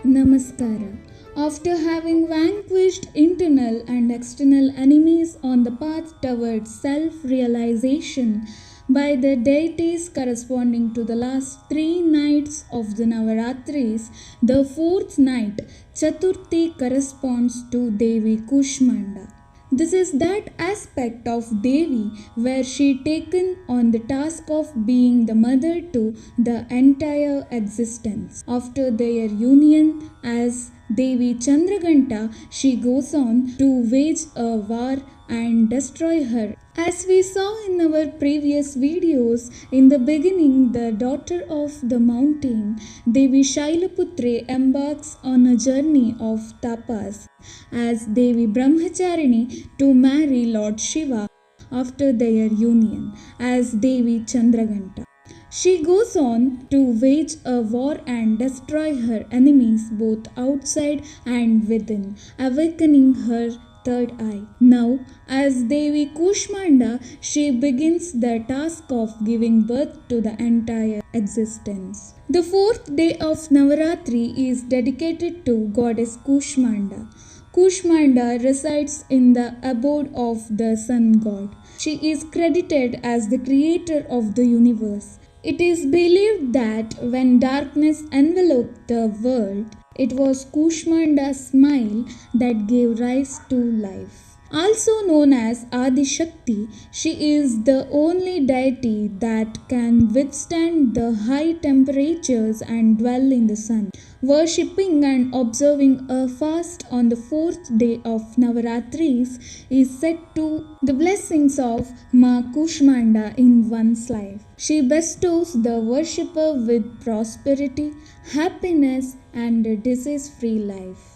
Namaskara. After having vanquished internal and external enemies on the path towards self realization by the deities corresponding to the last 3 nights of the Navaratris, the fourth night, Chaturthi, corresponds to Devi Kushmanda. This is that aspect of Devi where she taken on the task of being the mother to the entire existence. After their union as Devi Chandraghanta, she goes on to wage a war and destroy her. As we saw in our previous videos, in the beginning, the daughter of the mountain, Devi Shailaputre, embarks on a journey of tapas as Devi Brahmacharini to marry Lord Shiva after their union as Devi Chandraghanta. She goes on to wage a war and destroy her enemies both outside and within, awakening her third eye. Now, as Devi Kushmanda, she begins the task of giving birth to the entire existence. The fourth day of Navaratri is dedicated to Goddess Kushmanda. Kushmanda resides in the abode of the sun god. She is credited as the creator of the universe. It is believed that when darkness enveloped the world, it was Kushmanda's smile that gave rise to life. Also known as Adi Shakti, she is the only deity that can withstand the high temperatures and dwell in the sun. Worshipping and observing a fast on the fourth day of Navaratris is said to the blessings of Maa Kushmanda in one's life. She bestows the worshipper with prosperity, happiness, and a disease-free life.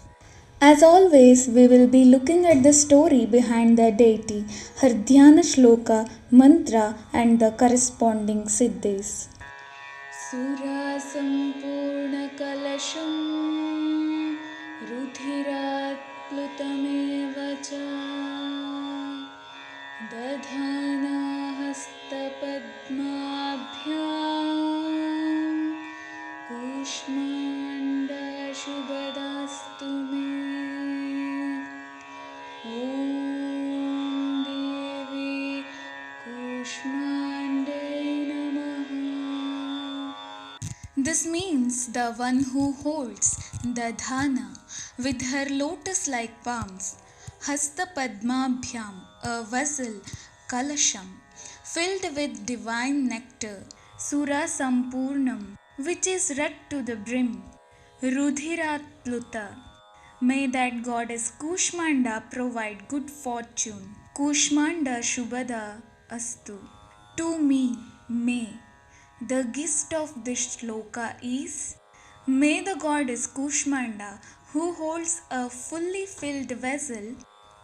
As always, we will be looking at the story behind the deity, her dhyana shloka, mantra, and the corresponding siddhis. Sura sampurna kalasham rudhirat plutameva cha dadhana hasta padmabhyam kushmanda shubhadastu me. Om Devi Kushmande Namaha. This means the one who holds the dhana with her lotus-like palms, Hasta Padmabhyam, a vessel, Kalasham, filled with divine nectar, Sura Sampurnam, which is red to the brim, Rudhirat Pluta. May that goddess Kushmanda provide good fortune. Kushmanda Shubhada Astu. To me, may. The gist of this shloka is, may the goddess Kushmanda, who holds a fully filled vessel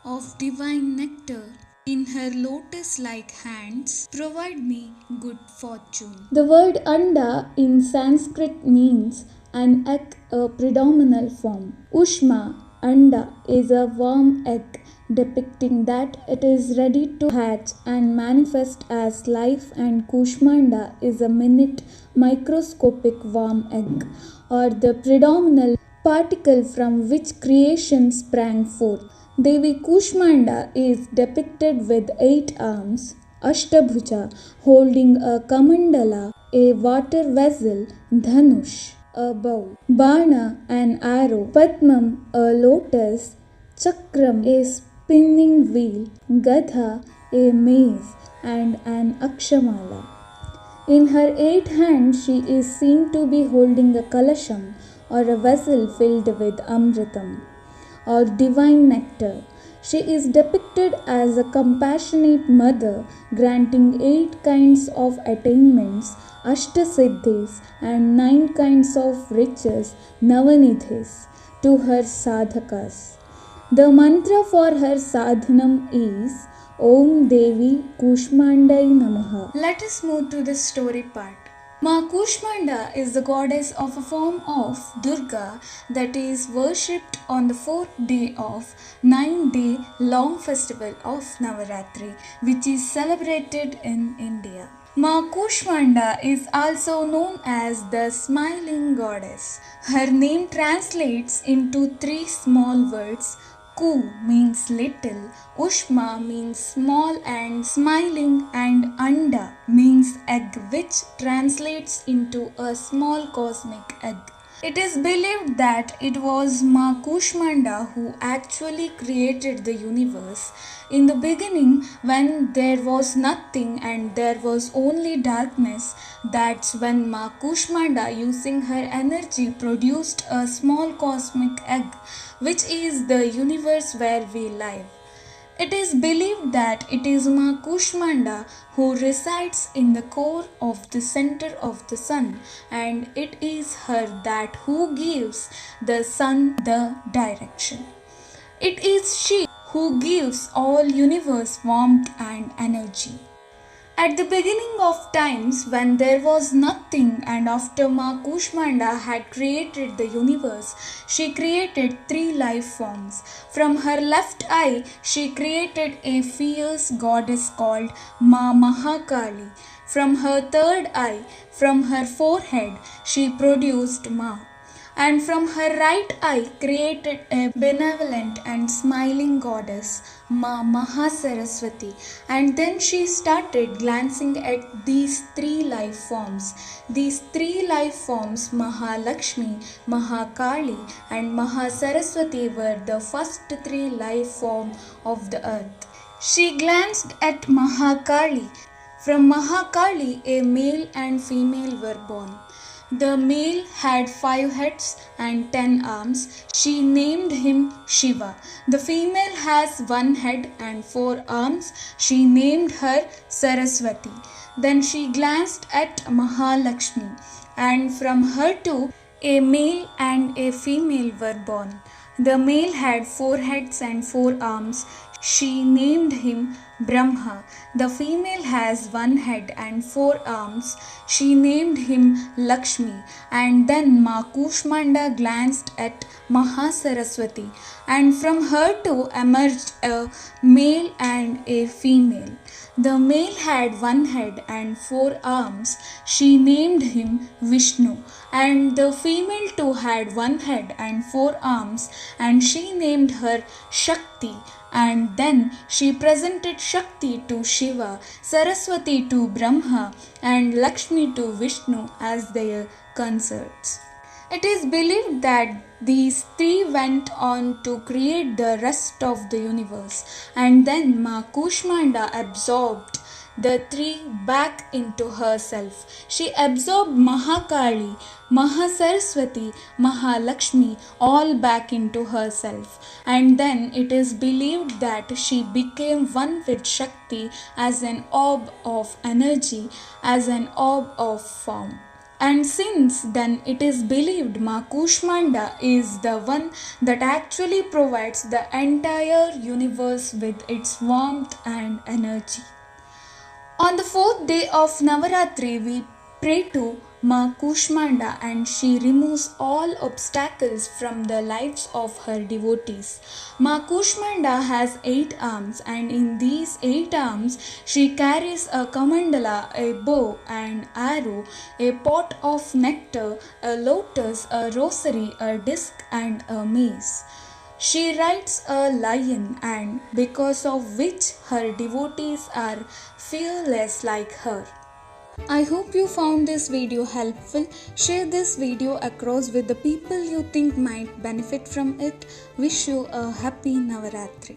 of divine nectar in her lotus-like hands, provide me good fortune. The word anda in Sanskrit means an egg, a predominant form. Ushma, anda, is a warm egg, depicting that it is ready to hatch and manifest as life, and Kushmanda is a minute microscopic warm egg, or the predominant particle from which creation sprang forth. Devi Kushmanda is depicted with 8 arms, Ashtabhuja, holding a kamandala, a water vessel, Dhanush, a bow, Bana, an arrow, Padmam, a lotus, Chakram, a spinning wheel, Gadha, a mace, and an Akshamala. In her 8 hands, she is seen to be holding a kalasham, or a vessel filled with amritam, or divine nectar. She is depicted as a compassionate mother, granting 8 kinds of attainments, Ashtasiddhis, and 9 kinds of riches, Navanidhis, to her sadhakas. The mantra for her sadhanam is Om Devi Kushmandai Namaha. Let us move to the story part. Maa Kushmanda is the goddess of a form of Durga that is worshipped on the 4th day of 9-day long festival of Navaratri, which is celebrated in India. Maa Kushmanda is also known as the smiling goddess. Her name translates into three small words. Ku means little, Ushma means small and smiling, and Anda means egg, which translates into a small cosmic egg. It is believed that it was Maa Kushmanda who actually created the universe. In the beginning, when there was nothing and there was only darkness, that's when Maa Kushmanda, using her energy, produced a small cosmic egg, which is the universe where we live. It is believed that it is Maa Kushmanda who resides in the core of the center of the sun, and it is her that who gives the sun the direction. It is she who gives all universe warmth and energy. At the beginning of times, when there was nothing, and after Maa Kushmanda had created the universe, she created three life forms. From her left eye, she created a fierce goddess called Maa Mahakali. From her third eye, from her forehead, she produced Ma, and from her right eye created a benevolent and smiling goddess, Ma Mahasaraswati, and then she started glancing at these three life forms. These three life forms, Mahalakshmi, Mahakali, and Mahasaraswati, were the first three life forms of the earth. She glanced at Mahakali. From Mahakali, a male and female were born. The male had 5 heads and 10 arms. She named him Shiva. The female has 1 head and 4 arms. She named her Saraswati. Then she glanced at Mahalakshmi, and from her too a male and a female were born. The male had 4 heads and 4 arms. She named him Brahma. The female has 1 head and 4 arms. She named him Lakshmi. And then Maa Kushmanda glanced at Mahasaraswati, and from her too emerged a male and a female. The male had 1 head and 4 arms. She named him Vishnu. And the female too had 1 head and 4 arms, and she named her Shakti. And then she presented Shakti to Shiva, Saraswati to Brahma, and Lakshmi to Vishnu as their consorts. It is believed that these three went on to create the rest of the universe, and then Maa Kushmanda absorbed the three back into herself. She absorbed Mahakali, Mahasaraswati, Mahalakshmi all back into herself, and then it is believed that she became one with Shakti as an orb of energy, as an orb of form. And since then, it is believed Maa Kushmanda is the one that actually provides the entire universe with its warmth and energy. On the 4th day of Navaratri, we pray to Maa Kushmanda, and she removes all obstacles from the lives of her devotees. Maa Kushmanda has 8 arms, and in these 8 arms she carries a kamandala, a bow and arrow, a pot of nectar, a lotus, a rosary, a disc, and a mace. She rides a lion, and because of which her devotees are fearless like her. I hope you found this video helpful. Share this video across with the people you think might benefit from it. Wish you a happy Navaratri.